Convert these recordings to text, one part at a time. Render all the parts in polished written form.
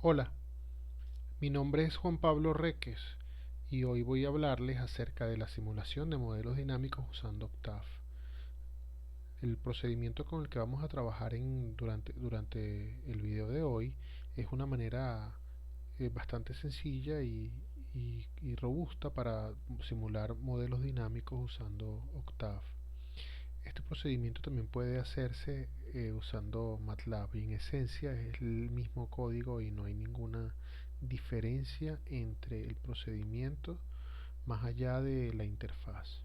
Hola, mi nombre es Juan Pablo Reques y hoy voy a hablarles acerca de la simulación de modelos dinámicos usando Octave. El procedimiento con el que vamos a trabajar durante el video de hoy es una manera bastante sencilla y robusta para simular modelos dinámicos usando Octave. Este procedimiento también puede hacerse usando MATLAB y en esencia es el mismo código y no hay ninguna diferencia entre el procedimiento más allá de la interfaz.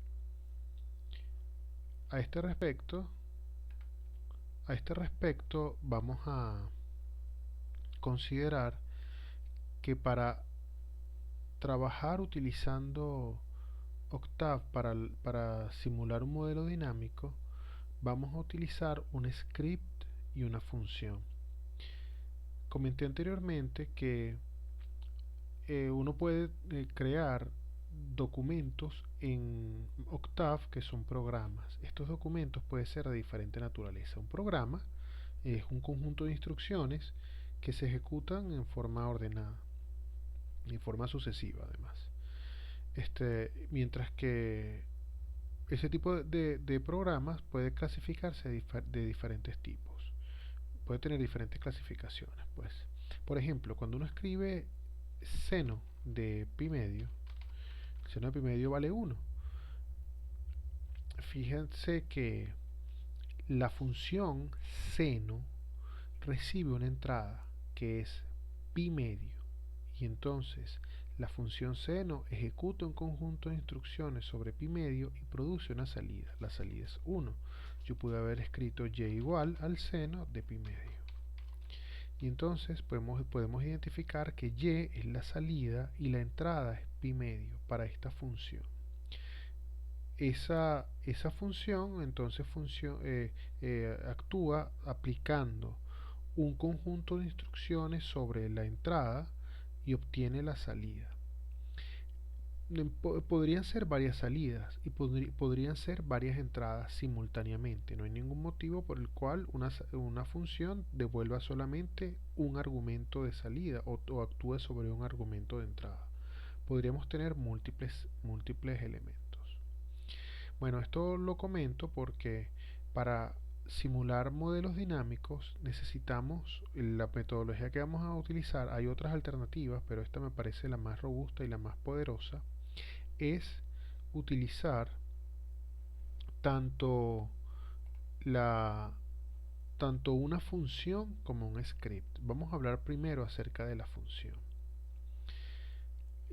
A este respecto, vamos a considerar que para trabajar utilizando Octave para simular un modelo dinámico, vamos a utilizar un script y una función. Comenté anteriormente que uno puede crear documentos en Octave que son programas. Estos documentos pueden ser de diferente naturaleza. Un programa es un conjunto de instrucciones que se ejecutan en forma ordenada, en forma sucesiva además. Mientras que ese tipo de programas puede clasificarse de diferentes tipos. Puede tener diferentes clasificaciones. Pues, por ejemplo, cuando uno escribe seno de pi medio, el seno de pi medio vale 1. Fíjense que la función seno recibe una entrada que es pi medio y entonces la función seno ejecuta un conjunto de instrucciones sobre pi medio y produce una salida. La salida es 1. Yo pude haber escrito y igual al seno de pi medio. Y entonces podemos identificar que y es la salida y la entrada es pi medio para esta función. Esa función entonces actúa aplicando un conjunto de instrucciones sobre la entrada y obtiene la salida. Podrían ser varias salidas y podrían ser varias entradas simultáneamente. No hay ningún motivo por el cual una función devuelva solamente un argumento de salida o actúe sobre un argumento de entrada. Podríamos tener múltiples elementos. Bueno, esto lo comento porque para simular modelos dinámicos necesitamos la metodología que vamos a utilizar. Hay otras alternativas, pero esta me parece la más robusta y la más poderosa. Es utilizar tanto la tanto una función como un script. Vamos a hablar primero acerca de la función.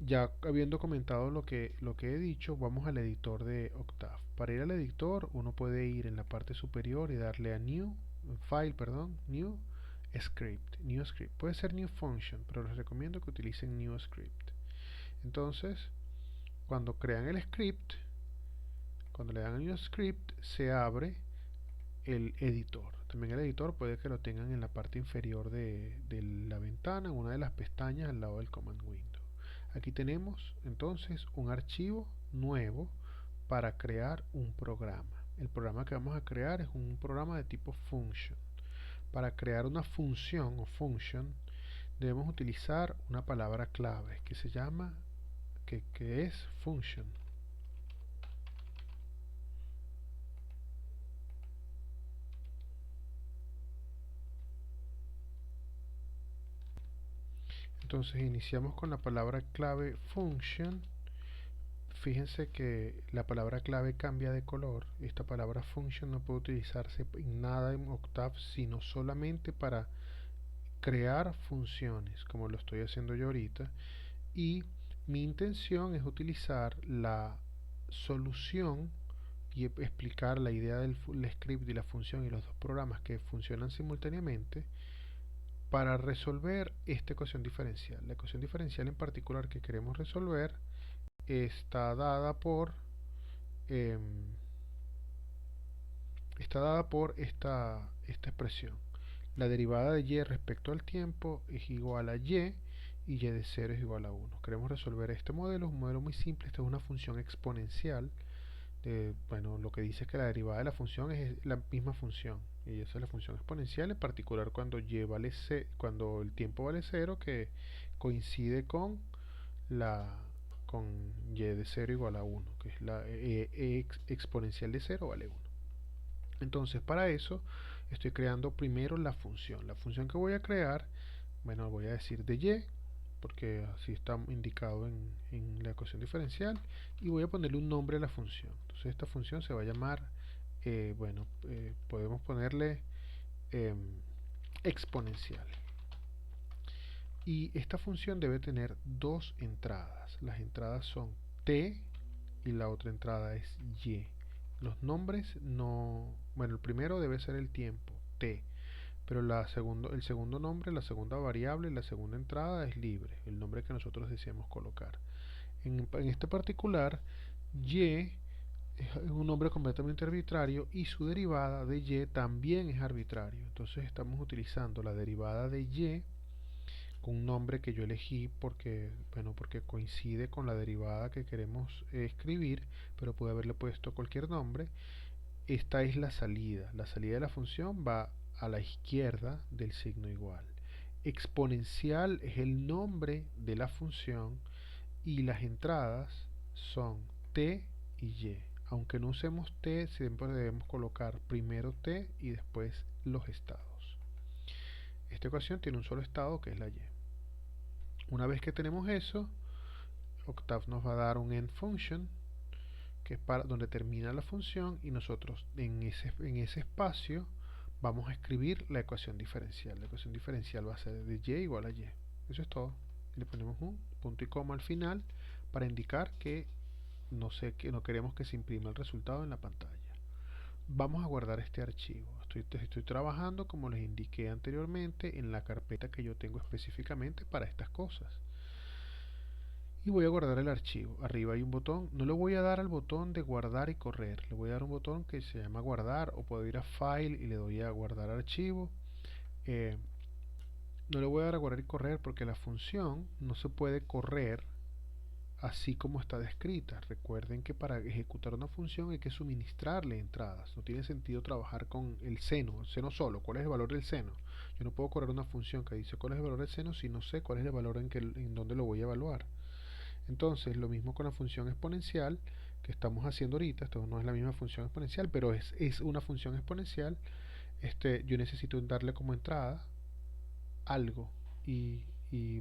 Ya habiendo comentado lo que he dicho, vamos al editor de Octave. Para ir al editor, uno puede ir en la parte superior y darle a New File, New Script. New Script. Puede ser New Function, pero les recomiendo que utilicen New Script. Entonces, cuando crean el script, cuando le dan a New Script, se abre el editor. También el editor puede que lo tengan en la parte inferior de la ventana, en una de las pestañas al lado del Command Window. Aquí tenemos entonces un archivo nuevo para crear un programa. El programa que vamos a crear es un programa de tipo function. Para crear una función o function debemos utilizar una palabra clave que se llama que es function. Entonces iniciamos con la palabra clave function. Fíjense que la palabra clave cambia de color. Esta palabra function no puede utilizarse en nada en Octave, sino solamente para crear funciones, como lo estoy haciendo yo ahorita. Y mi intención es utilizar la solución y explicar la idea del script y la función y los dos programas que funcionan simultáneamente para resolver esta ecuación diferencial. La ecuación diferencial en particular que queremos resolver está dada por eh, esta expresión. La derivada de y respecto al tiempo es igual a y y de 0 es igual a 1. Queremos resolver este modelo, es un modelo muy simple. Esta es una función exponencial. Bueno, lo que dice es que la derivada de la función es la misma función. Y esa es la función exponencial, en particular cuando cuando el tiempo vale cero, que coincide con la con y de 0 igual a 1, que es la exponencial de 0 vale 1. Entonces, para eso estoy creando primero la función. La función que voy a crear, bueno, voy a decir de y, porque así está indicado en la ecuación diferencial, y voy a ponerle un nombre a la función. Entonces esta función se va a llamar, podemos ponerle eh, exponencial. Y esta función debe tener dos entradas. Las entradas son t y la otra entrada es y. Los nombres no... Bueno, el primero debe ser el tiempo, t, pero el segundo nombre, la segunda variable, la segunda entrada es libre, el nombre que nosotros deseamos colocar. En este particular, y es un nombre completamente arbitrario y su derivada de y también es arbitrario. Entonces estamos utilizando la derivada de y con un nombre que yo elegí porque, bueno, porque coincide con la derivada que queremos escribir, pero pude haberle puesto cualquier nombre. Esta es la salida. La salida de la función va a la izquierda del signo igual. Exponencial es el nombre de la función y las entradas son t y y. Aunque no usemos t, siempre debemos colocar primero t y después los estados. Esta ecuación tiene un solo estado que es la y. Una vez que tenemos eso, Octave nos va a dar un end function, que es para donde termina la función, y nosotros en ese espacio vamos a escribir la ecuación diferencial. La ecuación diferencial va a ser de y igual a y. Eso es todo. Y le ponemos un punto y coma al final para indicar que no queremos que se imprima el resultado en la pantalla. Vamos a guardar este archivo. Estoy trabajando, como les indiqué anteriormente, en la carpeta que yo tengo específicamente para estas cosas. Y voy a guardar el archivo. Arriba hay un botón. No le voy a dar al botón de guardar y correr. Le voy a dar un botón que se llama guardar, o puedo ir a File y le doy a guardar archivo. No le voy a dar a guardar y correr porque la función no se puede correr así como está descrita. Recuerden que para ejecutar una función hay que suministrarle entradas. No tiene sentido trabajar con el seno solo. ¿Cuál es el valor del seno? Yo no puedo correr una función que dice cuál es el valor del seno si no sé cuál es el valor en donde lo voy a evaluar. Entonces, lo mismo con la función exponencial que estamos haciendo ahorita. Esto no es la misma función exponencial, pero es una función exponencial. Yo necesito darle como entrada algo y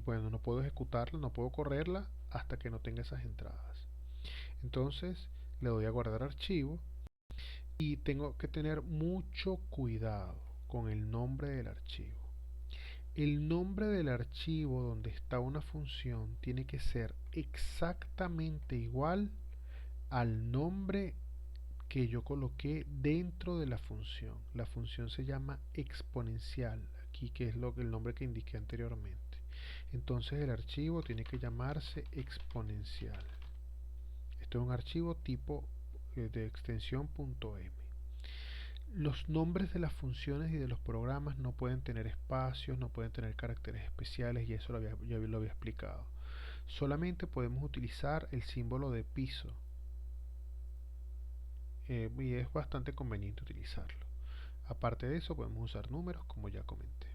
bueno, no puedo ejecutarla, no puedo correrla hasta que no tenga esas entradas. Entonces le doy a guardar archivo y tengo que tener mucho cuidado con el nombre del archivo. El nombre del archivo donde está una función tiene que ser exactamente igual al nombre que yo coloqué dentro de la función. La función se llama exponencial, aquí que es el nombre que indiqué anteriormente. Entonces el archivo tiene que llamarse exponencial. Esto es un archivo tipo de extensión .m. Los nombres de las funciones y de los programas no pueden tener espacios, no pueden tener caracteres especiales, y eso ya lo había explicado. Solamente podemos utilizar el símbolo de piso, y es bastante conveniente utilizarlo. Aparte de eso, podemos usar números, como ya comenté.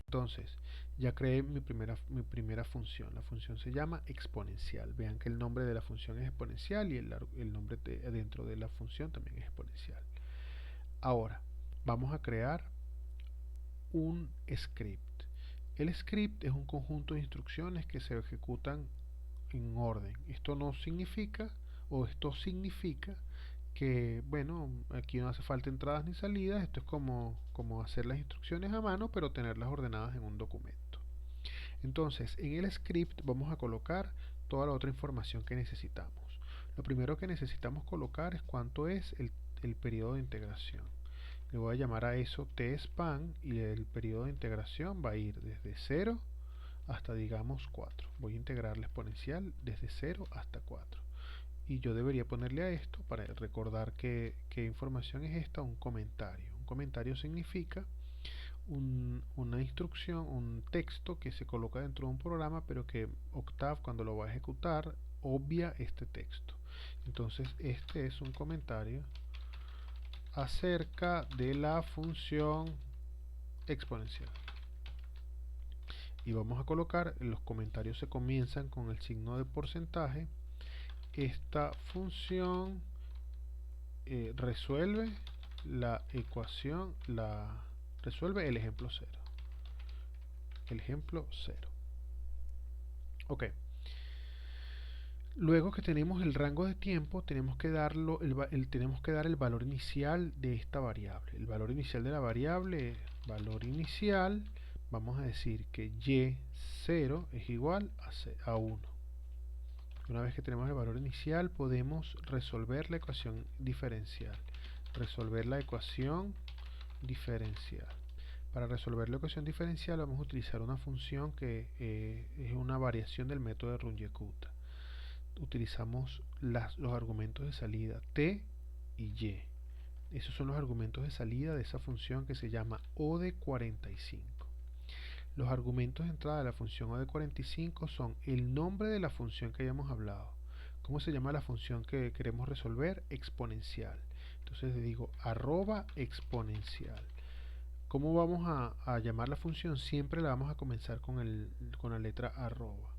Entonces, ya creé mi primera función. La función se llama exponencial. Vean que el nombre de la función es exponencial y el nombre dentro de la función también es exponencial. Ahora, vamos a crear un script. El script es un conjunto de instrucciones que se ejecutan en orden. Esto significa que, bueno, aquí no hace falta entradas ni salidas. Esto es como hacer las instrucciones a mano, pero tenerlas ordenadas en un documento. Entonces, en el script vamos a colocar toda la otra información que necesitamos. Lo primero que necesitamos colocar es cuánto es el periodo de integración. Le voy a llamar a eso tspan y el periodo de integración va a ir desde 0 hasta, digamos, 4. Voy a integrar la exponencial desde 0 hasta 4. Y yo debería ponerle a esto, para recordar qué información es esta, un comentario. Un comentario significa una instrucción, un texto que se coloca dentro de un programa, pero que Octave, cuando lo va a ejecutar, obvia este texto. Entonces este es un comentario acerca de la función exponencial. Y vamos a colocar, los comentarios se comienzan con el signo de porcentaje. Esta función resuelve la ecuación, resuelve el ejemplo 0. El ejemplo 0. Ok. Luego que tenemos el rango de tiempo, tenemos que dar el valor inicial de esta variable. El valor inicial de la variable, valor inicial, vamos a decir que y0 es igual a 1. Una vez que tenemos el valor inicial, podemos resolver la ecuación diferencial. Resolver la ecuación diferencial. Para resolver la ecuación diferencial vamos a utilizar una función que es una variación del método de Runge-Kutta. Utilizamos los argumentos de salida t y y. Esos son los argumentos de salida de esa función que se llama O de 45. Los argumentos de entrada de la función O de 45 son el nombre de la función que hayamos hablado. ¿Cómo se llama la función que queremos resolver? Exponencial. Entonces le digo arroba exponencial. ¿Cómo vamos a llamar la función? Siempre la vamos a comenzar con la letra arroba.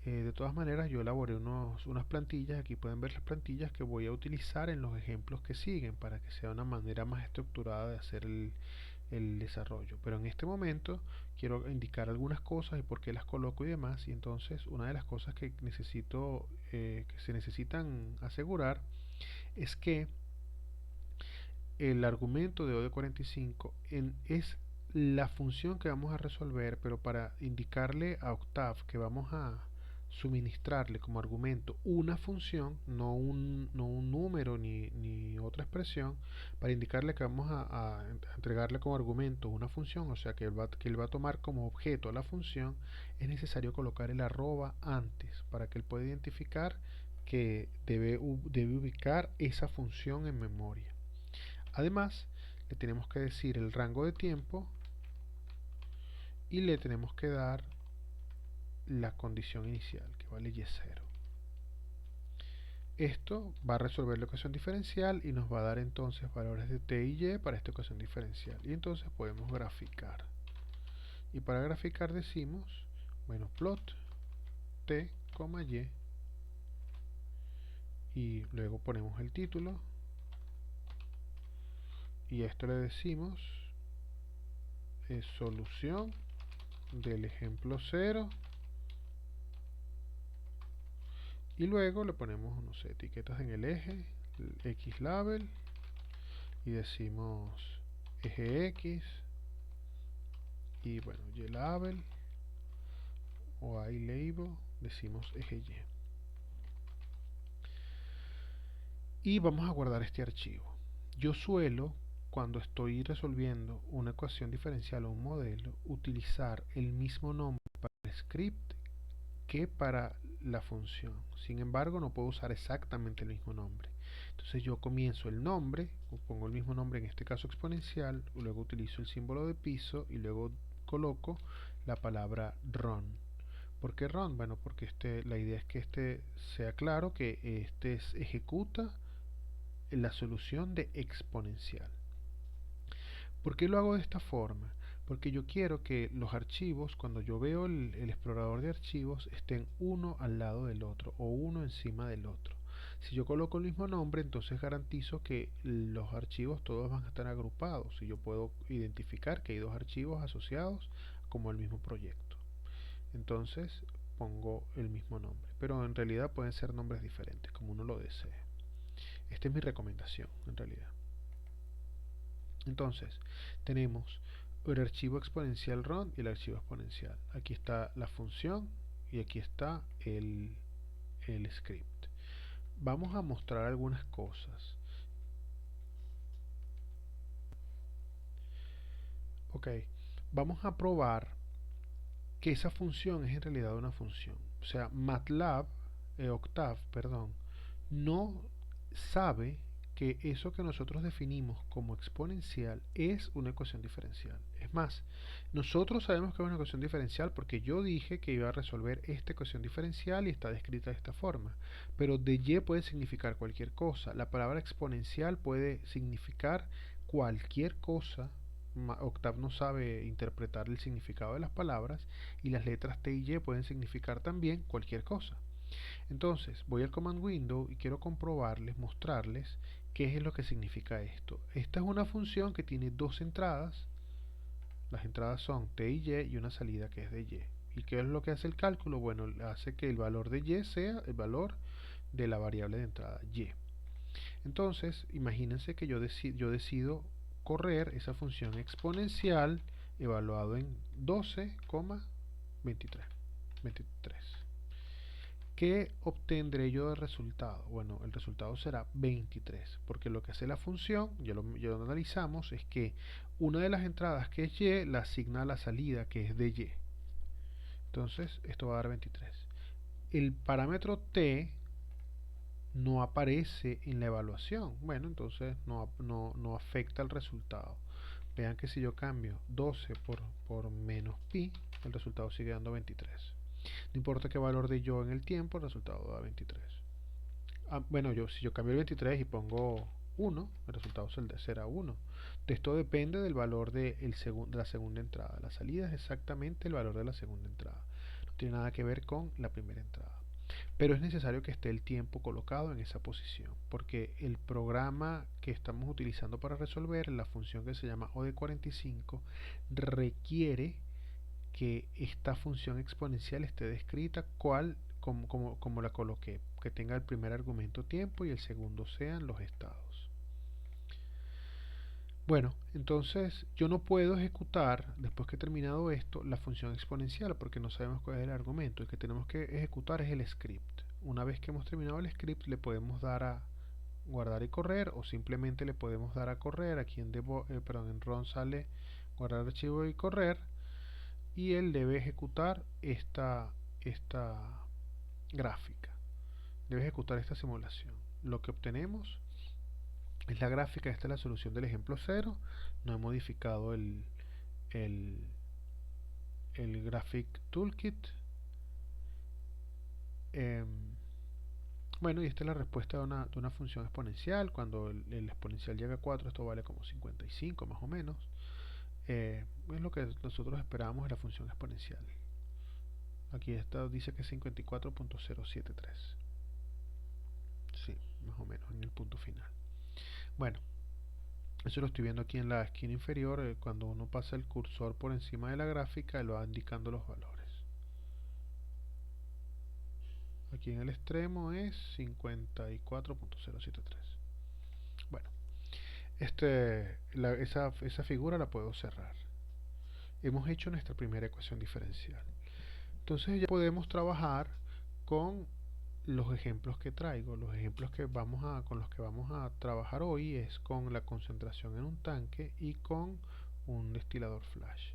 De todas maneras, yo elaboré unas plantillas. Aquí pueden ver las plantillas que voy a utilizar en los ejemplos que siguen para que sea una manera más estructurada de hacer el desarrollo. Pero en este momento quiero indicar algunas cosas y por qué las coloco y demás. Y entonces una de las cosas que que se necesitan asegurar es que el argumento de O de 45 es la función que vamos a resolver, pero para indicarle a Octave que vamos a suministrarle como argumento una función, no un número ni otra expresión, para indicarle que vamos a entregarle como argumento una función, o sea que él va a tomar como objeto a la función, es necesario colocar el arroba antes para que él pueda identificar que debe ubicar esa función en memoria. Además, le tenemos que decir el rango de tiempo y le tenemos que dar la condición inicial, que vale y0. Esto va a resolver la ecuación diferencial y nos va a dar entonces valores de t y y para esta ecuación diferencial. Y entonces podemos graficar. Y para graficar decimos, bueno, plot t, y luego ponemos el título. Y a esto le decimos solución del ejemplo 0. Y luego le ponemos, no sé, etiquetas en el eje, el xlabel, y decimos eje x, y bueno, ylabel, o ilabel, decimos eje y. Y vamos a guardar este archivo. Yo suelo, cuando estoy resolviendo una ecuación diferencial o un modelo, utilizar el mismo nombre para el script que para la función. Sin embargo, no puedo usar exactamente el mismo nombre. Entonces yo comienzo el nombre, pongo el mismo nombre, en este caso exponencial, luego utilizo el símbolo de piso y luego coloco la palabra run. ¿Por qué run? Bueno, porque la idea es que sea claro que ejecuta la solución de exponencial. ¿Por qué lo hago de esta forma? Porque yo quiero que los archivos, cuando yo veo el explorador de archivos, estén uno al lado del otro o uno encima del otro. Si yo coloco el mismo nombre, entonces garantizo que los archivos todos van a estar agrupados y yo puedo identificar que hay dos archivos asociados como el mismo proyecto. Entonces pongo el mismo nombre, pero en realidad pueden ser nombres diferentes como uno lo desee. Esta es mi recomendación en realidad. Entonces, tenemos el archivo exponencial run y el archivo exponencial. Aquí está la función y aquí está el script. Vamos a mostrar algunas cosas. Ok, vamos a probar que esa función es en realidad una función. O sea, Octave, perdón, no sabe que eso que nosotros definimos como exponencial es una ecuación diferencial. Es más, nosotros sabemos que es una ecuación diferencial porque yo dije que iba a resolver esta ecuación diferencial y está descrita de esta forma. Pero de y puede significar cualquier cosa. La palabra exponencial puede significar cualquier cosa. Octave no sabe interpretar el significado de las palabras y las letras T y Y pueden significar también cualquier cosa. Entonces voy al command window y quiero comprobarles, mostrarles qué es lo que significa esto. Esta es una función que tiene dos entradas. Las entradas son T y una salida que es de Y. ¿Y qué es lo que hace el cálculo? Bueno, hace que el valor de Y sea el valor de la variable de entrada Y. Entonces, imagínense que yo decido correr esa función exponencial evaluado en 12,23. ¿Qué obtendré yo de resultado? Bueno, el resultado será 23, porque lo que hace la función, ya lo analizamos, es que una de las entradas que es Y la asigna a la salida que es de Y. Entonces, esto va a dar 23. El parámetro T no aparece en la evaluación. Bueno, entonces no afecta el resultado. Vean que si yo cambio 12 por menos pi, el resultado sigue dando 23. No importa qué valor de yo en el tiempo, el resultado da 23. Bueno, si yo cambio el 23 y pongo 1, el resultado será 1. Esto depende del valor de la segunda entrada. La salida es exactamente el valor de la segunda entrada. No tiene nada que ver con la primera entrada. Pero es necesario que esté el tiempo colocado en esa posición, porque el programa que estamos utilizando para resolver, la función que se llama OD45, requiere que esta función exponencial esté descrita como la coloqué, que tenga el primer argumento tiempo y el segundo sean los estados. Bueno, entonces yo no puedo ejecutar, después que he terminado esto, la función exponencial porque no sabemos cuál es el argumento. El que tenemos que ejecutar es el script. Una vez que hemos terminado el script, le podemos dar a guardar y correr, o simplemente le podemos dar a correr. Aquí en run sale guardar archivo y correr, y él debe ejecutar esta gráfica, debe ejecutar esta simulación. Lo que obtenemos es la gráfica. Esta es la solución del ejemplo 0. No he modificado el Graphic Toolkit. Bueno, y esta es la respuesta de una función exponencial. Cuando el exponencial llega a 4, esto vale como 55 más o menos. Es lo que nosotros esperábamos de la función exponencial. Aquí dice que es 54.073. Sí, más o menos en el punto final. Bueno, eso lo estoy viendo aquí en la esquina inferior. Cuando uno pasa el cursor por encima de la gráfica, él va indicando los valores. Aquí en el extremo es 54.073. Bueno, esa figura la puedo cerrar. Hemos hecho nuestra primera ecuación diferencial. Entonces ya podemos trabajar con los ejemplos que traigo. Los ejemplos con los que vamos a trabajar hoy es con la concentración en un tanque y con un destilador flash.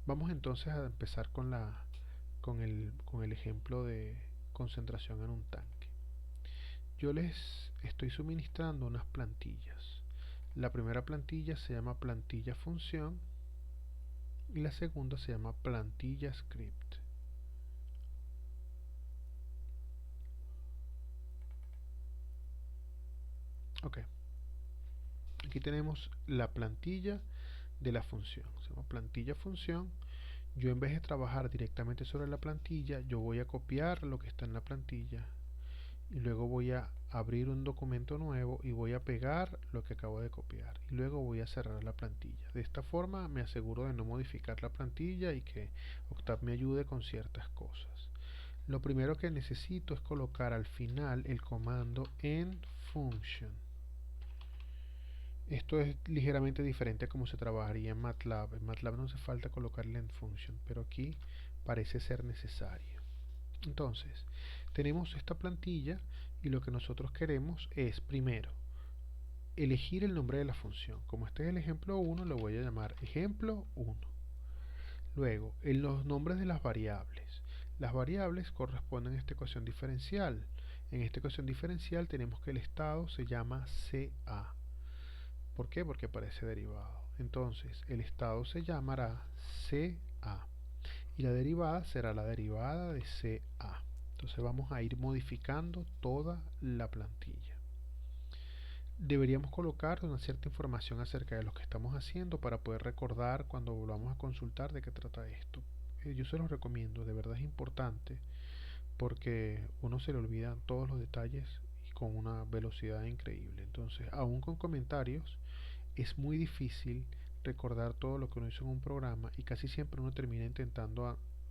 Vamos entonces a empezar con el ejemplo de concentración en un tanque. Yo les estoy suministrando unas plantillas. La primera plantilla se llama plantilla función y la segunda se llama plantilla script. Ok, aquí tenemos la plantilla de la función. Se llama plantilla función. Yo, en vez de trabajar directamente sobre la plantilla, yo voy a copiar lo que está en la plantilla y luego voy a abrir un documento nuevo y voy a pegar lo que acabo de copiar y luego voy a cerrar la plantilla. De esta forma me aseguro de no modificar la plantilla y que Octave me ayude con ciertas cosas. Lo primero que necesito es colocar al final el comando en function. Esto es ligeramente diferente a cómo se trabajaría en MATLAB. En MATLAB no hace falta colocarle en function, pero aquí parece ser necesario. Entonces, tenemos esta plantilla y lo que nosotros queremos es, primero, elegir el nombre de la función. Como este es el ejemplo 1, lo voy a llamar ejemplo 1. Luego, en los nombres de las variables. Las variables corresponden a esta ecuación diferencial. En esta ecuación diferencial tenemos que el estado se llama CA. ¿Por qué? Porque aparece derivado. Entonces, el estado se llamará CA y la derivada será la derivada de CA. Entonces vamos a ir modificando toda la plantilla. Deberíamos colocar una cierta información acerca de lo que estamos haciendo para poder recordar cuando volvamos a consultar de qué trata esto. Yo se los recomiendo, de verdad es importante porque uno se le olvidan todos los detalles y con una velocidad increíble. Entonces, aún con comentarios, es muy difícil recordar todo lo que uno hizo en un programa y casi siempre uno termina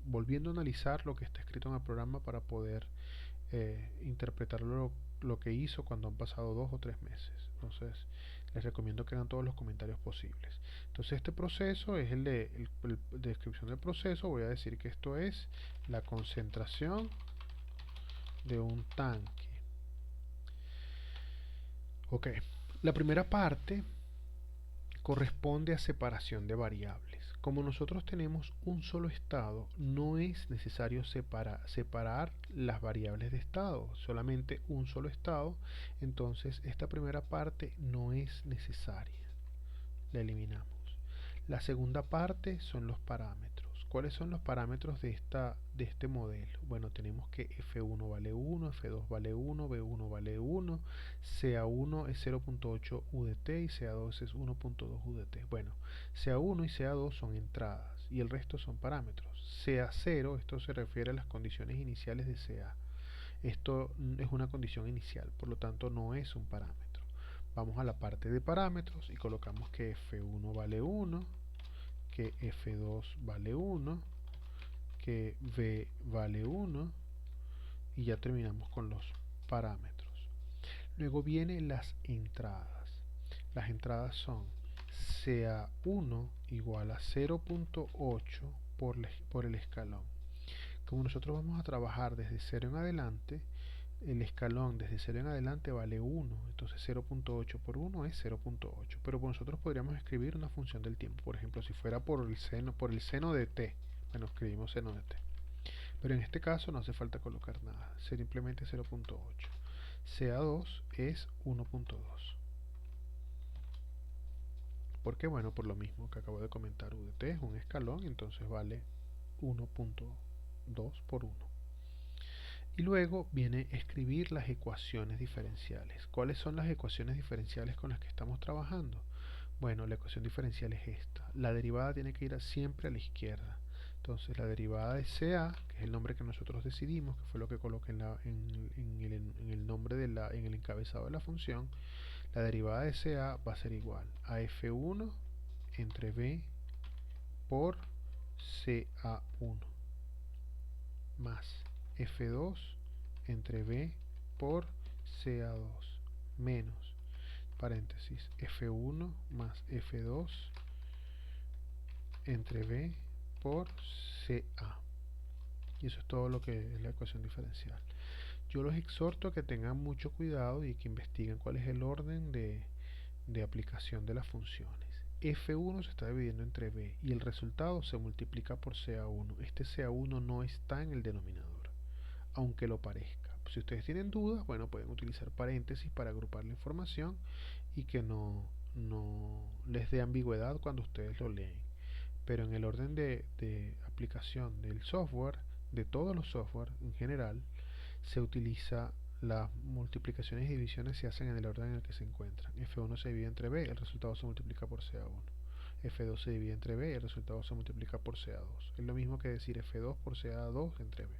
volviendo a analizar lo que está escrito en el programa para poder interpretar lo que hizo cuando han pasado 2 o 3 meses. Entonces, les recomiendo que hagan todos los comentarios posibles. Entonces, este proceso es el descripción del proceso. Voy a decir que esto es la concentración de un tanque. Ok, la primera parte corresponde a separación de variables. Como nosotros tenemos un solo estado, no es necesario separar las variables de estado, solamente un solo estado, entonces esta primera parte no es necesaria, la eliminamos. La segunda parte son los parámetros. ¿Cuáles son los parámetros de este modelo? Bueno, tenemos que F1 vale 1, F2 vale 1, B1 vale 1, CA1 es 0.8 UDT y CA2 es 1.2 UDT. Bueno, CA1 y CA2 son entradas y el resto son parámetros. CA0, esto se refiere a las condiciones iniciales de CA. Esto es una condición inicial, por lo tanto no es un parámetro. Vamos a la parte de parámetros y colocamos que F1 vale 1, que F2 vale 1, que V vale 1 y ya terminamos con los parámetros. Luego vienen las entradas. Las entradas son CA1 igual a 0.8 por el escalón. Como nosotros vamos a trabajar desde 0 en adelante, el escalón desde 0 en adelante vale 1, entonces 0.8 por 1 es 0.8, pero nosotros podríamos escribir una función del tiempo, por ejemplo, si fuera por el seno de t, bueno, escribimos seno de t, pero en este caso no hace falta colocar nada, simplemente 0.8. CA2 es 1.2. ¿Por qué? Bueno, por lo mismo que acabo de comentar, UDT es un escalón, entonces vale 1.2 por 1. Y luego viene escribir las ecuaciones diferenciales. ¿Cuáles son las ecuaciones diferenciales con las que estamos trabajando? Bueno, la ecuación diferencial es esta. La derivada tiene que ir siempre a la izquierda. Entonces la derivada de CA, que es el nombre que nosotros decidimos, que fue lo que coloqué en el nombre en el encabezado de la función, la derivada de CA va a ser igual a F1 entre B por CA1 más F2 entre B por CA2 menos paréntesis F1 más F2 entre B por CA. Y eso es todo lo que es la ecuación diferencial. Yo los exhorto a que tengan mucho cuidado y que investiguen cuál es el orden de aplicación de las funciones. F1 se está dividiendo entre B y el resultado se multiplica por CA1. Este CA1 no está en el denominador, aunque lo parezca. Si ustedes tienen dudas, bueno, pueden utilizar paréntesis para agrupar la información y que no les dé ambigüedad cuando ustedes lo leen. Pero en el orden de aplicación del software, de todos los software en general, se utiliza las multiplicaciones y divisiones se hacen en el orden en el que se encuentran. F1 se divide entre B, el resultado se multiplica por CA1. F2 se divide entre B, el resultado se multiplica por CA2. Es lo mismo que decir F2 por CA2 entre B.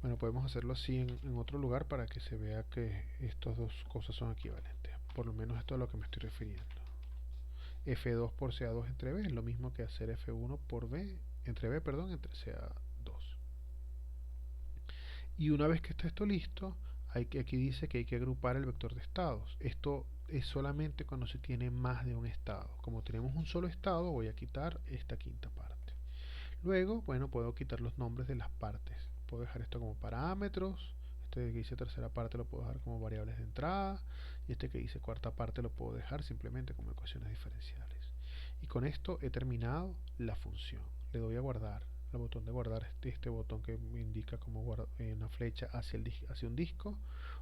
Bueno, podemos hacerlo así en otro lugar para que se vea que estas dos cosas son equivalentes. Por lo menos esto es a lo que me estoy refiriendo. F2 por CA2 entre B es lo mismo que hacer F1 por B, entre CA2. Y una vez que está esto listo, aquí dice que hay que agrupar el vector de estados. Esto es solamente cuando se tiene más de un estado. Como tenemos un solo estado, voy a quitar esta quinta parte. Luego, bueno, puedo quitar los nombres de las partes. Puedo dejar esto como parámetros. Este que dice tercera parte lo puedo dejar como variables de entrada. Y este que dice cuarta parte lo puedo dejar simplemente como ecuaciones diferenciales. Y con esto he terminado la función. Le doy a guardar. al botón de guardar, este botón que me indica como una flecha hacia un disco,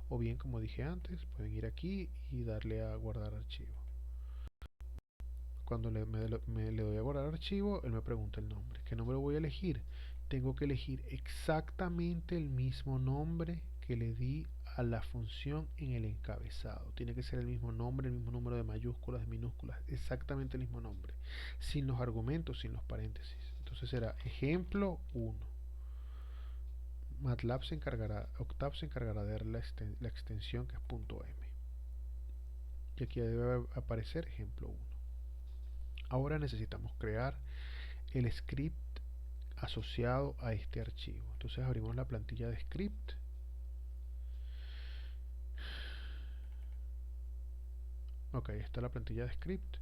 o bien, como dije antes, pueden ir aquí y darle a guardar archivo. Cuando le doy a guardar archivo, él me pregunta el nombre. ¿Qué nombre voy a elegir? Tengo que elegir exactamente el mismo nombre que le di a la función en el encabezado. Tiene que ser el mismo nombre, el mismo número de mayúsculas, de minúsculas, exactamente el mismo nombre, sin los argumentos, sin los paréntesis. Entonces será ejemplo 1. Octave se encargará de dar la extensión que es .m. Y aquí debe aparecer ejemplo 1. Ahora necesitamos crear el script asociado a este archivo. Entonces abrimos la plantilla de script. Ok, está la plantilla de script.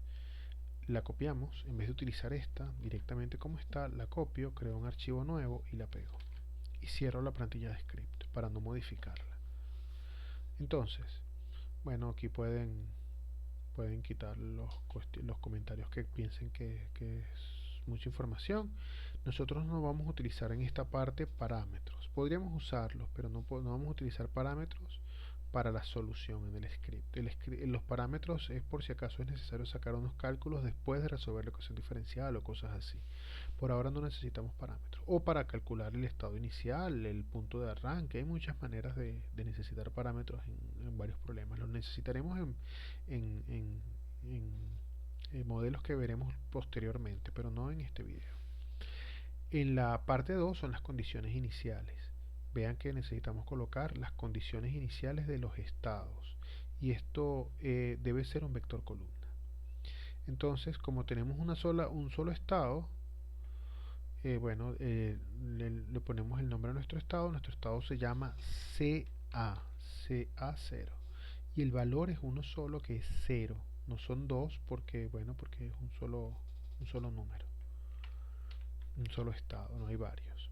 La copiamos. En vez de utilizar esta directamente como está, la copio, creo un archivo nuevo y la pego. Y cierro la plantilla de script para no modificarla. Entonces, bueno, aquí pueden quitar los comentarios que piensen que es mucha información. Nosotros no vamos a utilizar en esta parte parámetros. Podríamos usarlos, pero no vamos a utilizar parámetros para la solución en el script. Los parámetros es por si acaso es necesario sacar unos cálculos después de resolver la ecuación diferencial o cosas así. Por ahora no necesitamos parámetros. O para calcular el estado inicial, el punto de arranque. Hay muchas maneras de necesitar parámetros en varios problemas. Los necesitaremos en modelos que veremos posteriormente, pero no en este video. En la parte 2 son las condiciones iniciales. Vean que necesitamos colocar las condiciones iniciales de los estados, y esto debe ser un vector columna. Entonces, como tenemos un solo estado, bueno, le ponemos el nombre a nuestro estado se llama CA0, y el valor es uno solo, que es 0, no son dos porque, bueno, porque es un solo número, un solo estado, no hay varios.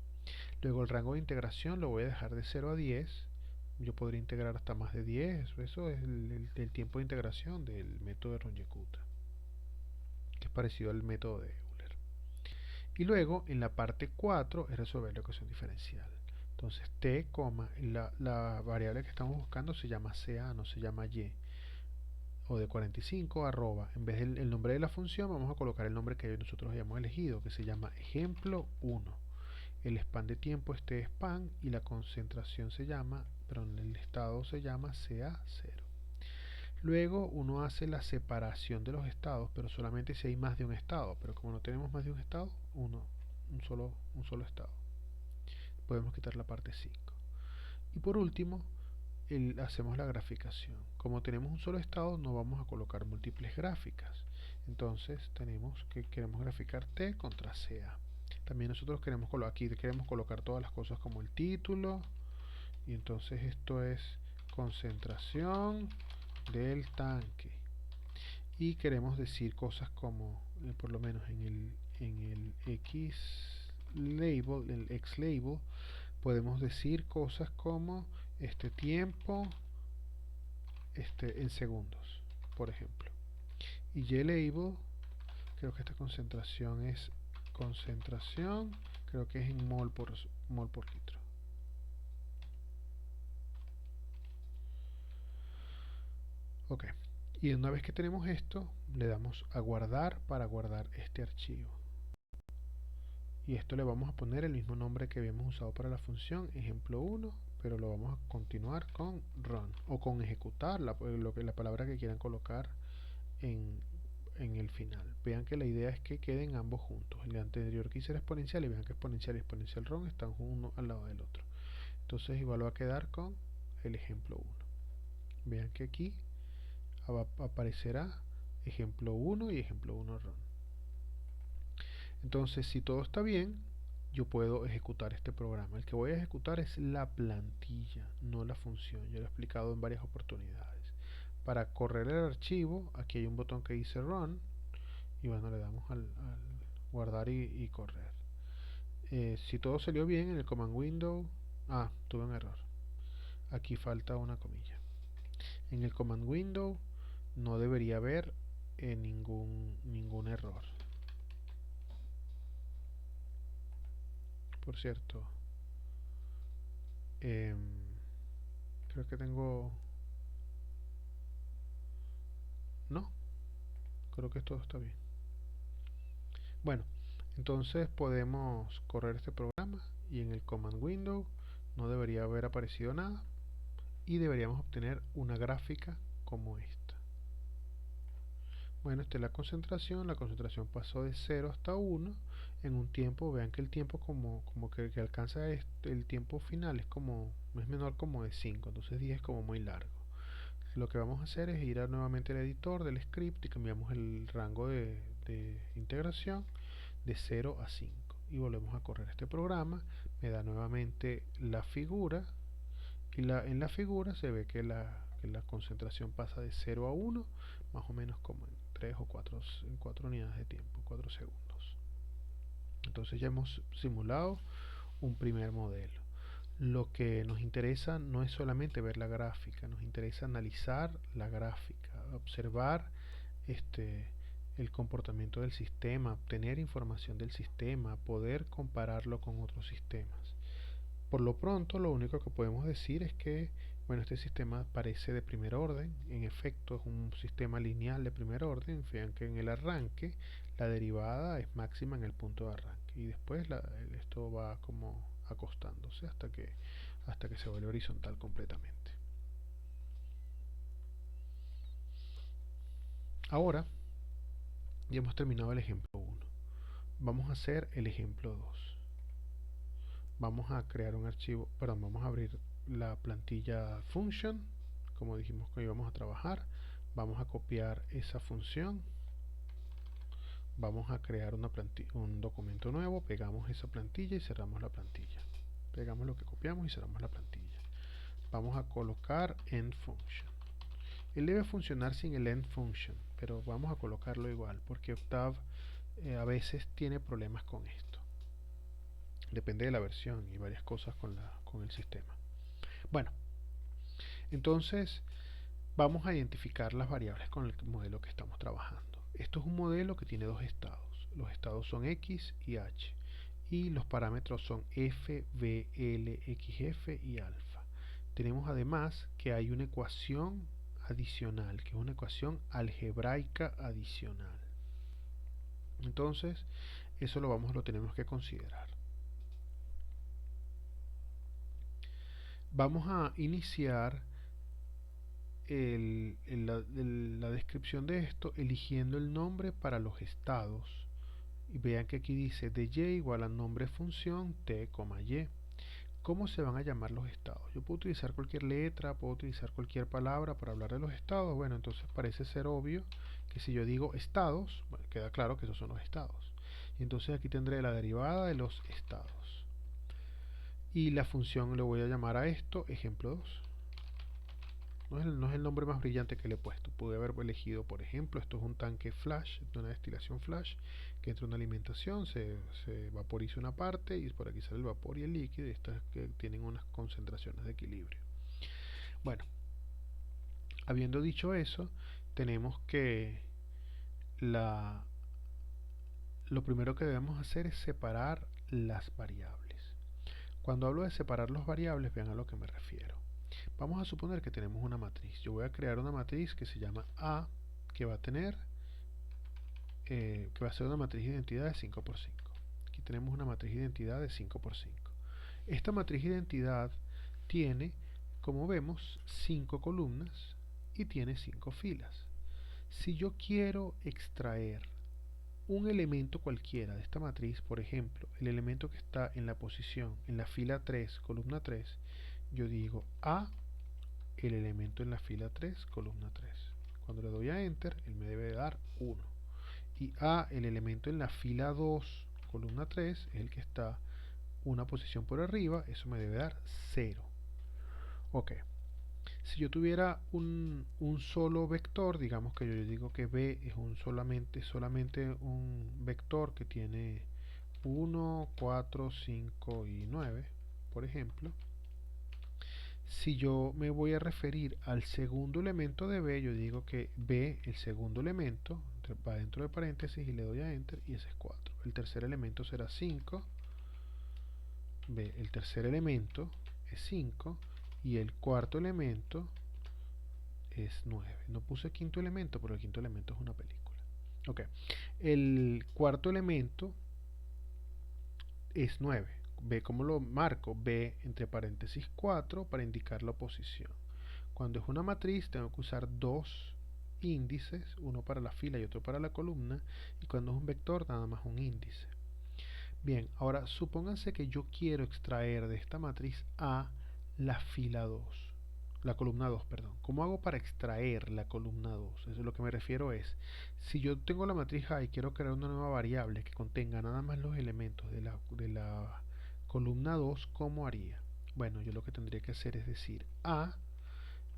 Luego el rango de integración lo voy a dejar de 0 a 10. Yo podría integrar hasta más de 10. Eso es el tiempo de integración del método de Runge-Kutta, que es parecido al método de Euler. Y luego en la parte 4 es resolver la ecuación diferencial. Entonces t, la variable que estamos buscando se llama CA, no se llama Y, o de 45 arroba. En vez del nombre de la función vamos a colocar el nombre que nosotros hayamos elegido, que se llama ejemplo 1. El span de tiempo es t-span y la concentración se llama, perdón, el estado se llama CA0. Luego uno hace la separación de los estados, pero solamente si hay más de un estado. Pero como no tenemos más de un estado, un solo estado. Podemos quitar la parte 5. Y por último, hacemos la graficación. Como tenemos un solo estado, no vamos a colocar múltiples gráficas. Entonces queremos graficar T contra CA. También nosotros queremos colocar todas las cosas como el título. Y entonces esto es concentración del tanque. Y queremos decir cosas como, por lo menos en el X label, el X label, podemos decir cosas como este tiempo en segundos, por ejemplo. Y Y label, creo que esta concentración es concentración, creo que es en mol por litro. Ok, y una vez que tenemos esto, le damos a guardar para guardar este archivo. Y esto le vamos a poner el mismo nombre que habíamos usado para la función, ejemplo 1, pero lo vamos a continuar con run, o con ejecutar, la palabra que quieran colocar en el final. Vean que la idea es que queden ambos juntos. El anterior que hice era exponencial, y vean que exponencial y exponencial run están uno al lado del otro. Entonces igual va a quedar con el ejemplo 1. Vean que aquí aparecerá ejemplo 1 y ejemplo 1 run. Entonces, si todo está bien, yo puedo ejecutar este programa. El que voy a ejecutar es la plantilla, no la función. Yo lo he explicado en varias oportunidades. Para correr el archivo, aquí hay un botón que dice run, y bueno, le damos al guardar y correr. Si todo salió bien en el command window, tuve un error. Aquí falta una comilla. En el command window no debería haber ningún error. Por cierto, em, creo que tengo... No, creo que todo está bien. Bueno, entonces podemos correr este programa y en el command window no debería haber aparecido nada y deberíamos obtener una gráfica como esta. Bueno, esta es la concentración pasó de 0 hasta 1 en un tiempo. Vean que el tiempo como que alcanza el tiempo final es menor como de 5, entonces 10 es como muy largo. Lo que vamos a hacer es ir nuevamente al editor del script y cambiamos el rango de integración de 0 a 5 y volvemos a correr este programa. Me da nuevamente la figura y en la figura se ve que la concentración pasa de 0 a 1 más o menos como en 3 o 4 unidades de tiempo, 4 segundos. Entonces ya hemos simulado un primer modelo. Lo que nos interesa no es solamente ver la gráfica, nos interesa analizar la gráfica, observar el comportamiento del sistema, obtener información del sistema, poder compararlo con otros sistemas. Por lo pronto, lo único que podemos decir es que, bueno, este sistema parece de primer orden. En efecto, es un sistema lineal de primer orden. Vean que en el arranque la derivada es máxima en el punto de arranque y después esto va como acostándose hasta que se vuelve horizontal completamente. Ahora ya hemos terminado el ejemplo 1. Vamos a hacer el ejemplo 2. Vamos a crear un archivo, perdón, vamos a abrir la plantilla function, como dijimos que íbamos a trabajar. Vamos a copiar esa función, vamos a crear un documento nuevo, pegamos esa plantilla y cerramos la plantilla. Pegamos lo que copiamos y cerramos la plantilla. Vamos a colocar end function. Él debe funcionar sin el end function, pero vamos a colocarlo igual porque Octave a veces tiene problemas con esto. Depende de la versión y varias cosas con el sistema. Bueno, entonces vamos a identificar las variables con el modelo que estamos trabajando. Esto es un modelo que tiene dos estados. Los estados son X y H. Y los parámetros son F, V, L, XF y alfa. Tenemos además que hay una ecuación adicional, que es una ecuación algebraica adicional. Entonces, eso lo tenemos que considerar. Vamos a iniciar la descripción de esto eligiendo el nombre para los estados. Y vean que aquí dice de y igual a nombre función t, y. ¿Cómo se van a llamar los estados? Yo puedo utilizar cualquier letra, puedo utilizar cualquier palabra para hablar de los estados. Bueno, entonces parece ser obvio que si yo digo estados, bueno, queda claro que esos son los estados. Y entonces aquí tendré la derivada de los estados. Y la función le voy a llamar a esto ejemplo 2. No es el nombre más brillante que le he puesto. Pude haber elegido, por ejemplo, esto es un tanque flash, una destilación flash, que entra una alimentación, se vaporiza una parte y por aquí sale el vapor y el líquido, y estas que tienen unas concentraciones de equilibrio. Bueno, habiendo dicho eso, tenemos que lo primero que debemos hacer es separar las variables. Cuando hablo de separar las variables, vean a lo que me refiero. Vamos a suponer que tenemos una matriz. Yo voy a crear una matriz que se llama A, que va a tener, que va a ser una matriz de identidad de 5 por 5. Aquí tenemos una matriz de identidad de 5 por 5. Esta matriz de identidad tiene, como vemos, 5 columnas y tiene 5 filas. Si yo quiero extraer un elemento cualquiera de esta matriz, por ejemplo, el elemento que está en la posición, en la fila 3, columna 3, yo digo A, el elemento en la fila 3, columna 3. Cuando le doy a Enter, él me debe dar 1. Y A, el elemento en la fila 2, columna 3, es el que está una posición por arriba, eso me debe dar 0. Ok. Si yo tuviera un solo vector, digamos que yo digo que B es solamente un vector que tiene 1, 4, 5 y 9, por ejemplo. Si yo me voy a referir al segundo elemento de B, yo digo que B, el segundo elemento, va dentro de paréntesis y le doy a Enter y ese es 4. El tercer elemento será 5 ve, el tercer elemento es 5 y el cuarto elemento es 9. No puse quinto elemento, pero el quinto elemento es una película. Ok, el cuarto elemento es 9. Ve cómo lo marco, B entre paréntesis 4 para indicar la oposición. Cuando es una matriz tengo que usar dos índices, uno para la fila y otro para la columna, y cuando es un vector nada más un índice. Bien, ahora supónganse que yo quiero extraer de esta matriz A la fila 2, la columna 2, perdón. ¿Cómo hago para extraer la columna 2? Eso es lo que me refiero es, si yo tengo la matriz A y quiero crear una nueva variable que contenga nada más los elementos de la columna 2, ¿cómo haría? Bueno, yo lo que tendría que hacer es decir A,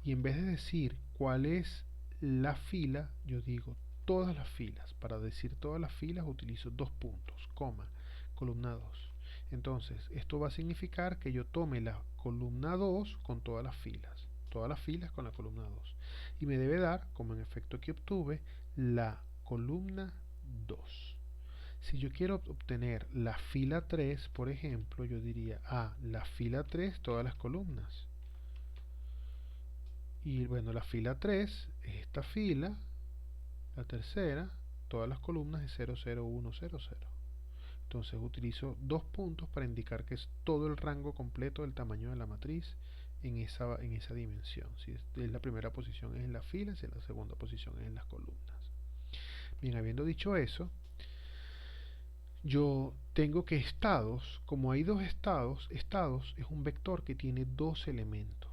y en vez de decir cuál es la fila, yo digo todas las filas. Para decir todas las filas utilizo dos puntos, coma, columna 2. Entonces, esto va a significar que yo tome la columna 2 con todas las filas con la columna 2. Y me debe dar, como en efecto que obtuve, la columna 2. Si yo quiero obtener la fila 3, por ejemplo, yo diría, la fila 3, todas las columnas. Y bueno, la fila 3 es esta fila, la tercera, todas las columnas de 0, 0, 1, 0, 0. Entonces utilizo dos puntos para indicar que es todo el rango completo del tamaño de la matriz en esa dimensión. Si es la primera posición es en las filas y la segunda posición es en las columnas. Bien, habiendo dicho eso, yo tengo que estados, como hay dos estados es un vector que tiene dos elementos.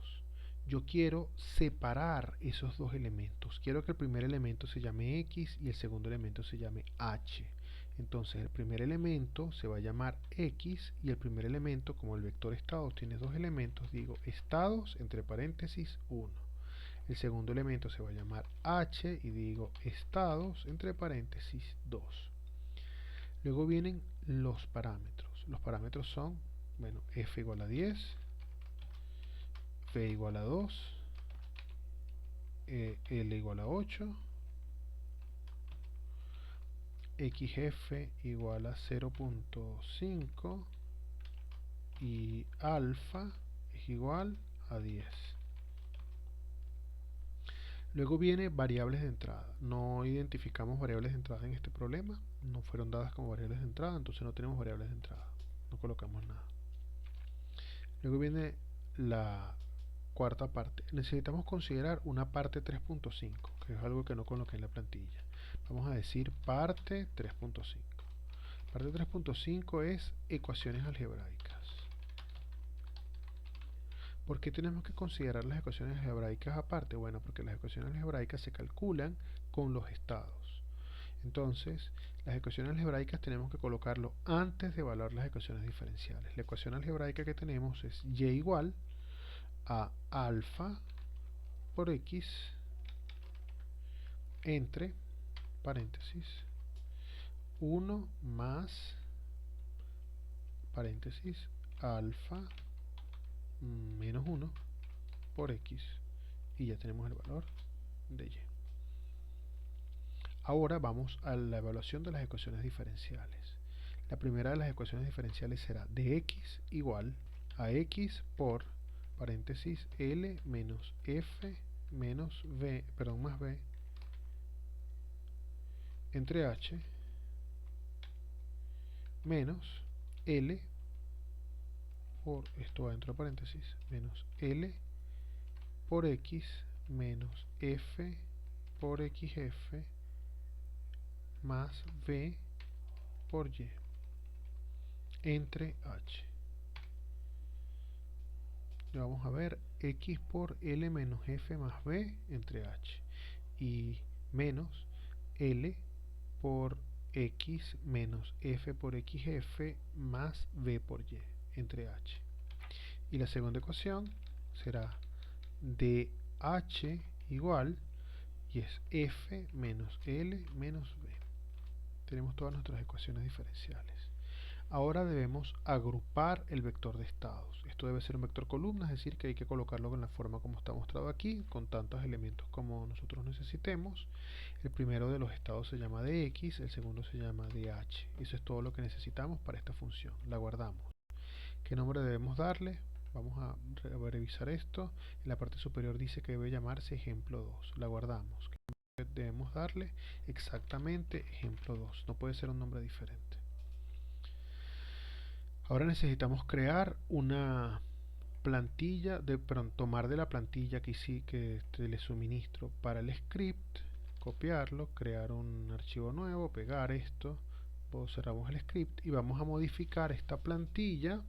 Yo quiero separar esos dos elementos. Quiero que el primer elemento se llame X y el segundo elemento se llame H. Entonces el primer elemento se va a llamar X y el primer elemento, como el vector estados tiene dos elementos, digo estados entre paréntesis 1. El segundo elemento se va a llamar H y digo estados entre paréntesis 2. Luego vienen los parámetros. Los parámetros son, bueno, f igual a 10, p igual a 2, l igual a 8, xf igual a 0.5 y alfa es igual a 10. Luego viene variables de entrada. No identificamos variables de entrada en este problema. No fueron dadas como variables de entrada, entonces no tenemos variables de entrada. No colocamos nada. Luego viene la cuarta parte. Necesitamos considerar una parte 3.5, que es algo que no coloqué en la plantilla. Vamos a decir parte 3.5. Parte 3.5 es ecuaciones algebraicas. ¿Por qué tenemos que considerar las ecuaciones algebraicas aparte? Bueno, porque las ecuaciones algebraicas se calculan con los estados. Entonces, las ecuaciones algebraicas tenemos que colocarlo antes de evaluar las ecuaciones diferenciales. La ecuación algebraica que tenemos es y igual a alfa por x entre paréntesis 1 más paréntesis alfa menos 1 por x, y ya tenemos el valor de y. Ahora vamos a la evaluación de las ecuaciones diferenciales. La primera de las ecuaciones diferenciales será de x igual a x por paréntesis l menos f menos v, perdón, más b entre h menos l por, esto va dentro de paréntesis, menos l por x menos f por xf más v por y entre h. Y vamos a ver x por l menos f más v entre h y menos l por x menos f por xf más v por y entre h. Y la segunda ecuación será de h igual, y es f menos l menos v. Tenemos todas nuestras ecuaciones diferenciales. Ahora debemos agrupar el vector de estados. Esto debe ser un vector columna, es decir, que hay que colocarlo en la forma como está mostrado aquí, con tantos elementos como nosotros necesitemos. El primero de los estados se llama dx, el segundo se llama dh. Eso es todo lo que necesitamos para esta función. La guardamos. ¿Qué nombre debemos darle? Vamos a revisar esto. En la parte superior dice que debe llamarse ejemplo 2. La guardamos. ¿Qué debemos darle? Exactamente ejemplo 2. No puede ser un nombre diferente. Ahora necesitamos crear una plantilla, tomar de la plantilla que sí que le suministro para el script, copiarlo, crear un archivo nuevo, pegar esto, cerramos el script y vamos a modificar esta plantilla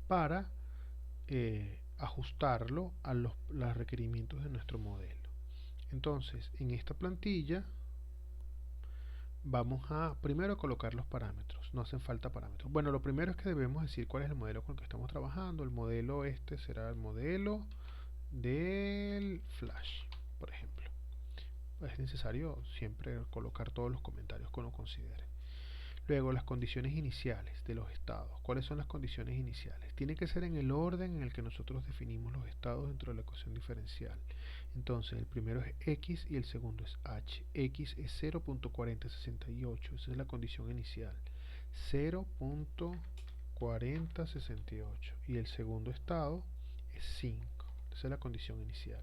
para ajustarlo a los requerimientos de nuestro modelo. Entonces, en esta plantilla vamos a primero colocar los parámetros. No hacen falta parámetros. Bueno, lo primero es que debemos decir cuál es el modelo con el que estamos trabajando. El modelo este será el modelo del Flash, por ejemplo. Es necesario siempre colocar todos los comentarios que uno considere. Luego, las condiciones iniciales de los estados. ¿Cuáles son las condiciones iniciales? Tiene que ser en el orden en el que nosotros definimos los estados dentro de la ecuación diferencial. Entonces, el primero es x y el segundo es h. X es 0.4068, esa es la condición inicial. 0.4068 y el segundo estado es 5. Esa es la condición inicial.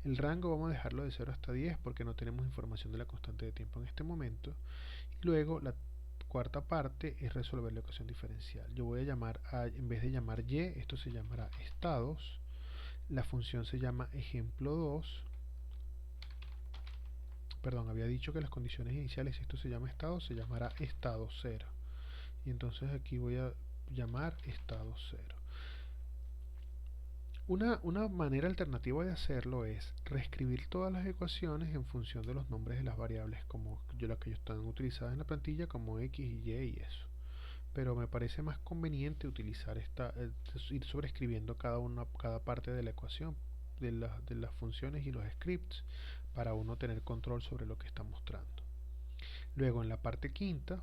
El rango vamos a dejarlo de 0 hasta 10 porque no tenemos información de la constante de tiempo en este momento. Y luego la cuarta parte es resolver la ecuación diferencial. Yo voy a llamar en vez de llamar y, esto se llamará estados. La función se llama ejemplo 2. Perdón, había dicho que las condiciones iniciales, esto se llama estado, se llamará estado 0. Y entonces aquí voy a llamar estado 0. Una manera alternativa de hacerlo es reescribir todas las ecuaciones en función de los nombres de las variables, como las que están utilizadas en la plantilla, como x y y eso. Pero me parece más conveniente utilizar ir sobreescribiendo cada parte de la ecuación, de las funciones y los scripts, para uno tener control sobre lo que está mostrando. Luego, en la parte quinta,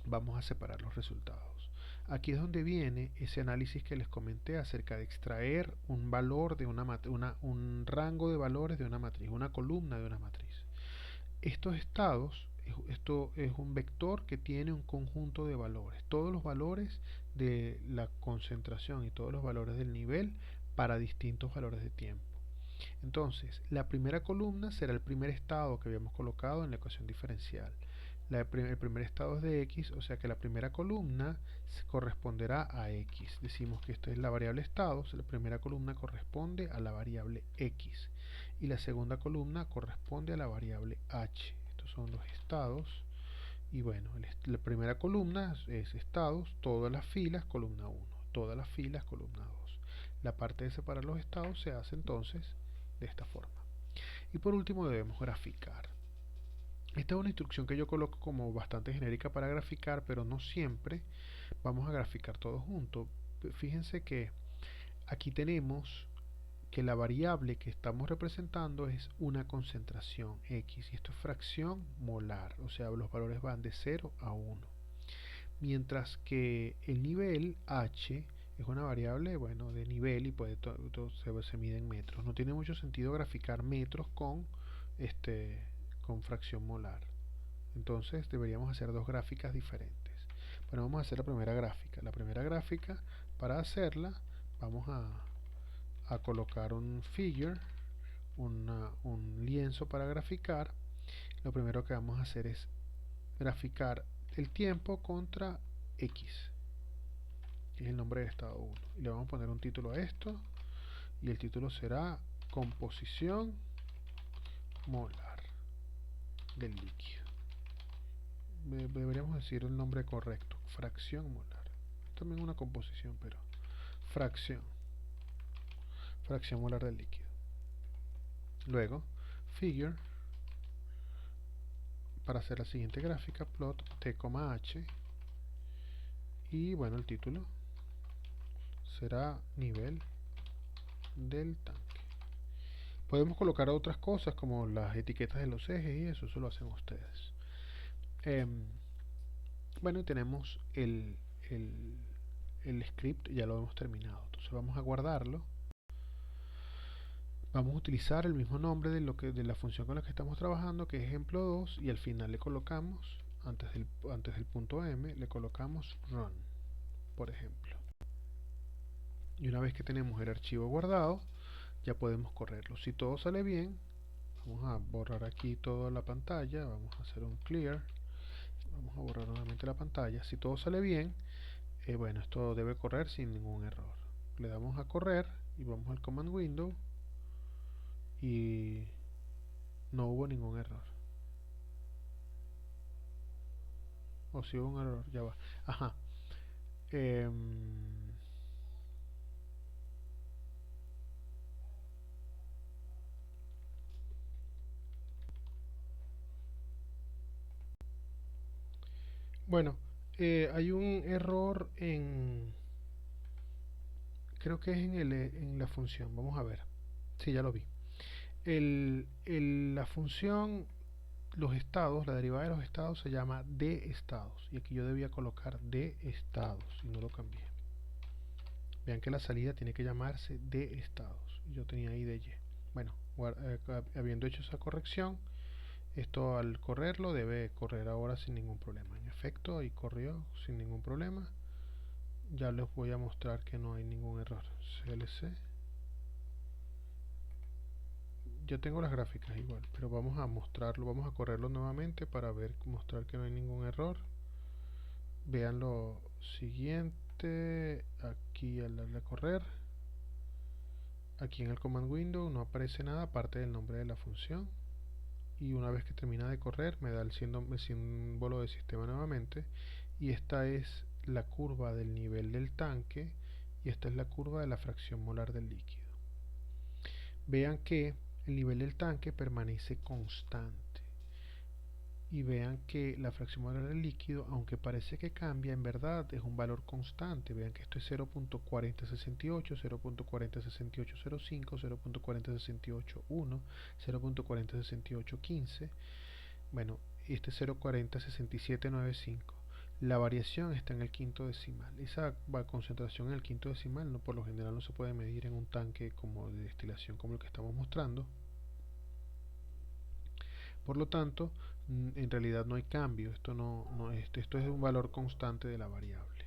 vamos a separar los resultados. Aquí es donde viene ese análisis que les comenté acerca de extraer un valor de un rango de valores de una matriz, una columna de una matriz. Estos estados, esto es un vector que tiene un conjunto de valores, todos los valores de la concentración y todos los valores del nivel para distintos valores de tiempo. Entonces, la primera columna será el primer estado que habíamos colocado en la ecuación diferencial. El primer estado es de x, o sea que la primera columna corresponderá a x. Decimos que esta es la variable estados, la primera columna corresponde a la variable x y la segunda columna corresponde a la variable h. Estos son los estados. Y bueno, la primera columna es estados, todas las filas, columna 1, todas las filas, columna 2. La parte de separar los estados se hace entonces de esta forma. Y por último debemos graficar. Esta es una instrucción que yo coloco como bastante genérica para graficar, pero no siempre vamos a graficar todo junto. Fíjense que aquí tenemos que la variable que estamos representando es una concentración x y esto es fracción molar, o sea los valores van de 0 a 1, mientras que el nivel h es una variable de nivel y se mide en metros. No tiene mucho sentido graficar metros con fracción molar, entonces deberíamos hacer dos gráficas diferentes. Bueno, vamos a hacer la primera gráfica. Para hacerla vamos a colocar un figure, un lienzo para graficar. Lo primero que vamos a hacer es graficar el tiempo contra x, que es el nombre de estado 1, y le vamos a poner un título a esto, y el título será composición molar del líquido. Deberíamos decir el nombre correcto, fracción molar. También una composición, pero fracción molar del líquido. Luego, figure, para hacer la siguiente gráfica, plot t, h, y bueno, el título será nivel del tanque. Podemos colocar otras cosas como las etiquetas de los ejes y eso lo hacen ustedes. Bueno, y tenemos el script, ya lo hemos terminado. Entonces vamos a guardarlo. Vamos a utilizar el mismo nombre de la función con la que estamos trabajando, que es ejemplo 2, y al final le colocamos, antes del punto M, le colocamos run. por ejemplo. Y una vez que tenemos el archivo guardado, ya podemos correrlo. Si todo sale bien, vamos a borrar aquí toda la pantalla, vamos a hacer un clear, vamos a borrar nuevamente la pantalla. Si todo sale bien, bueno, esto debe correr sin ningún error. Le damos a correr y vamos al command window y no hubo ningún error. O si hubo un error, ya va. Ajá. Bueno, hay un error en, creo que es en la función. Vamos a ver. Sí, ya lo vi. La función, los estados, la derivada de los estados se llama de estados. Y aquí yo debía colocar de estados y no lo cambié. Vean que la salida tiene que llamarse de estados. Yo tenía ahí de y. Bueno, habiendo hecho esa corrección, esto al correrlo debe correr ahora sin ningún problema. En efecto, ahí corrió sin ningún problema. Ya les voy a mostrar que no hay ningún error. CLC. Yo tengo las gráficas igual, pero vamos a mostrarlo, vamos a correrlo nuevamente para ver, mostrar que no hay ningún error. Vean lo siguiente, aquí al darle a correr, aquí en el command window no aparece nada aparte del nombre de la función, y una vez que termina de correr me da el símbolo de sistema nuevamente, y esta es la curva del nivel del tanque y esta es la curva de la fracción molar del líquido. Vean que el nivel del tanque permanece constante y vean que la fracción molar del líquido, aunque parece que cambia, en verdad es un valor constante. Vean que esto es 0.4068, 0.406805, 0.4068.1, 0.406815. Bueno, este es 0.406795. La variación está en el quinto decimal. Esa concentración en el quinto decimal no, por lo general no se puede medir en un tanque como de destilación como el que estamos mostrando. Por lo tanto, en realidad no hay cambio. Esto es un valor constante de la variable.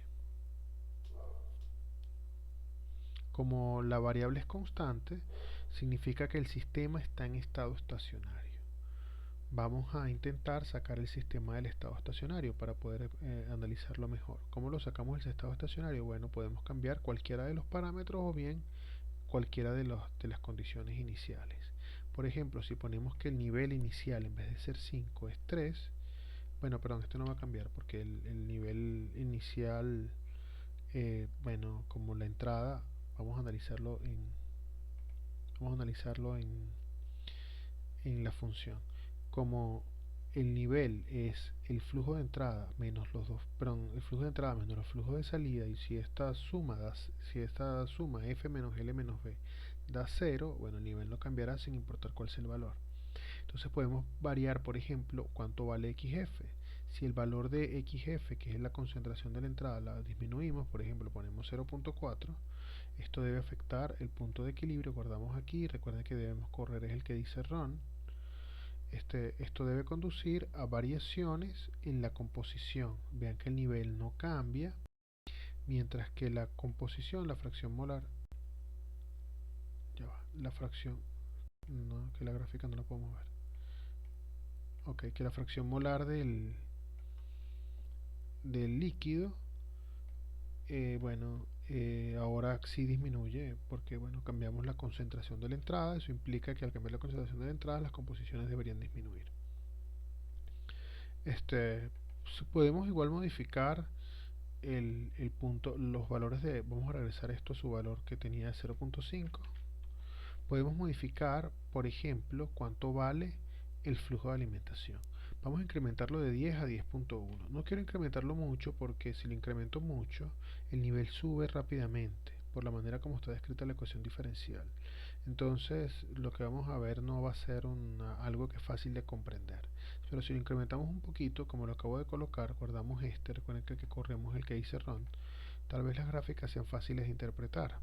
Como la variable es constante, significa que el sistema está en estado estacionario. Vamos a intentar sacar el sistema del estado estacionario para poder analizarlo mejor. ¿Cómo lo sacamos del estado estacionario? Bueno, podemos cambiar cualquiera de los parámetros o bien cualquiera de las condiciones iniciales. Por ejemplo, si ponemos que el nivel inicial en vez de ser 5 es 3, bueno, perdón, esto no va a cambiar porque el nivel inicial, bueno, como la entrada, vamos a analizarlo en la función. Como el nivel es el flujo de entrada menos los dos, perdón, el flujo de entrada menos los flujos de salida, y si esta suma f menos l menos b da 0, bueno, el nivel no cambiará sin importar cuál sea el valor. Entonces podemos variar, por ejemplo, cuánto vale xf. Si el valor de xf, que es la concentración de la entrada, la disminuimos, por ejemplo, ponemos 0.4, esto debe afectar el punto de equilibrio. Guardamos aquí, recuerden que debemos correr es el que dice run. Esto debe conducir a variaciones en la composición. Vean que el nivel no cambia, mientras que la composición, la fracción molar, ya va, la fracción, no, que la gráfica no la podemos ver. Ok, que la fracción molar del líquido, bueno, ahora sí disminuye porque, bueno, cambiamos la concentración de la entrada. Eso implica que al cambiar la concentración de la entrada, las composiciones deberían disminuir. Podemos igual modificar el punto, los valores de, vamos a regresar esto a su valor que tenía de 0.5. Podemos modificar, por ejemplo, cuánto vale el flujo de alimentación. Vamos a incrementarlo de 10 a 10.1. No quiero incrementarlo mucho porque si lo incremento mucho, el nivel sube rápidamente por la manera como está descrita la ecuación diferencial. Entonces, lo que vamos a ver no va a ser algo que es fácil de comprender. Pero si lo incrementamos un poquito, como lo acabo de colocar, guardamos recuerden que corremos el que dice run, tal vez las gráficas sean fáciles de interpretar.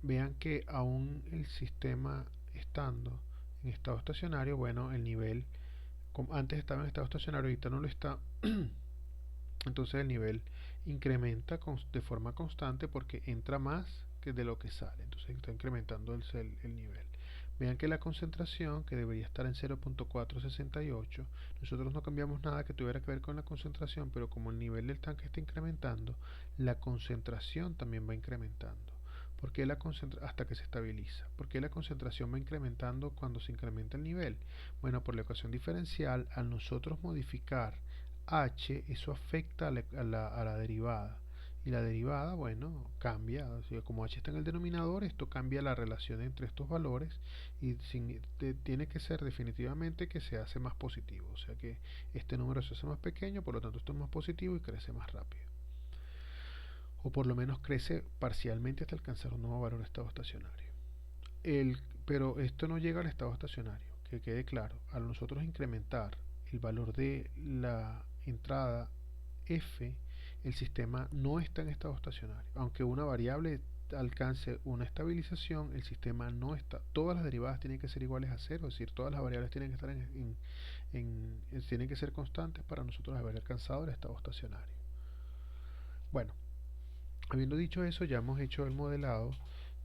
Vean que aún el sistema estando en estado estacionario, bueno, el nivel, como antes estaba en estado estacionario, ahorita no lo está, Entonces el nivel incrementa de forma constante porque entra más que de lo que sale. Entonces está incrementando el nivel. Vean que la concentración, que debería estar en 0.468, nosotros no cambiamos nada que tuviera que ver con la concentración, pero como el nivel del tanque está incrementando, la concentración también va incrementando. ¿Por qué hasta que se estabiliza? ¿Por qué la concentración va incrementando cuando se incrementa el nivel? Bueno, por la ecuación diferencial, al nosotros modificar h, eso afecta a la derivada. Y la derivada, bueno, cambia. O sea, como h está en el denominador, esto cambia la relación entre estos valores y tiene que ser definitivamente que se hace más positivo. O sea que este número se hace más pequeño, por lo tanto esto es más positivo y crece más rápido. O por lo menos crece parcialmente hasta alcanzar un nuevo valor de estado estacionario. Pero esto no llega al estado estacionario, que quede claro. Al nosotros incrementar el valor de la entrada f, el sistema no está en estado estacionario. Aunque una variable alcance una estabilización, el sistema no está. Todas las derivadas tienen que ser iguales a cero, es decir, todas las variables tienen que estar tienen que ser constantes para nosotros haber alcanzado el estado estacionario. Bueno, habiendo dicho eso, ya hemos hecho el modelado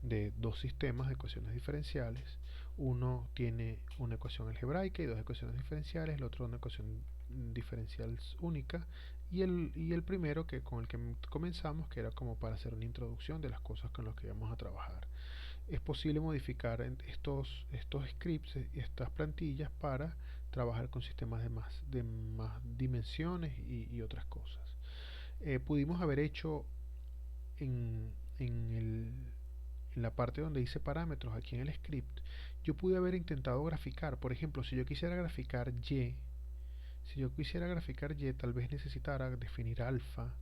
de dos sistemas de ecuaciones diferenciales. Uno tiene una ecuación algebraica y dos ecuaciones diferenciales, el otro una ecuación diferencial única, y el primero con el que comenzamos, que era como para hacer una introducción de las cosas con las que vamos a trabajar. Es posible modificar estos scripts y estas plantillas para trabajar con sistemas de más dimensiones y otras cosas. Pudimos haber hecho en, en, el, en la parte donde dice parámetros aquí en el script, yo pude haber intentado graficar. Por ejemplo, si yo quisiera graficar y, tal vez necesitara definir alfa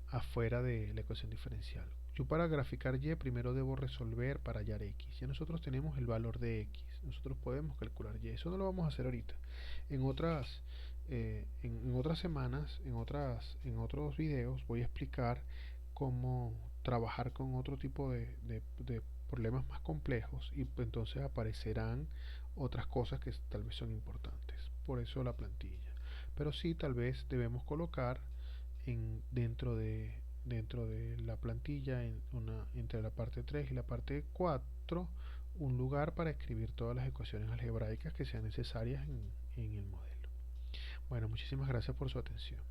afuera de la ecuación diferencial. Yo para graficar y primero debo resolver para hallar x. Ya nosotros tenemos el valor de x. Nosotros podemos calcular y. Eso no lo vamos a hacer ahorita. En otras semanas, en otros videos, voy a explicar cómo trabajar con otro tipo de problemas más complejos y entonces aparecerán otras cosas que tal vez son importantes. Por eso la plantilla. Pero sí, tal vez debemos colocar dentro de la plantilla, entre la parte 3 y la parte 4, un lugar para escribir todas las ecuaciones algebraicas que sean necesarias en el modelo. Bueno, muchísimas gracias por su atención.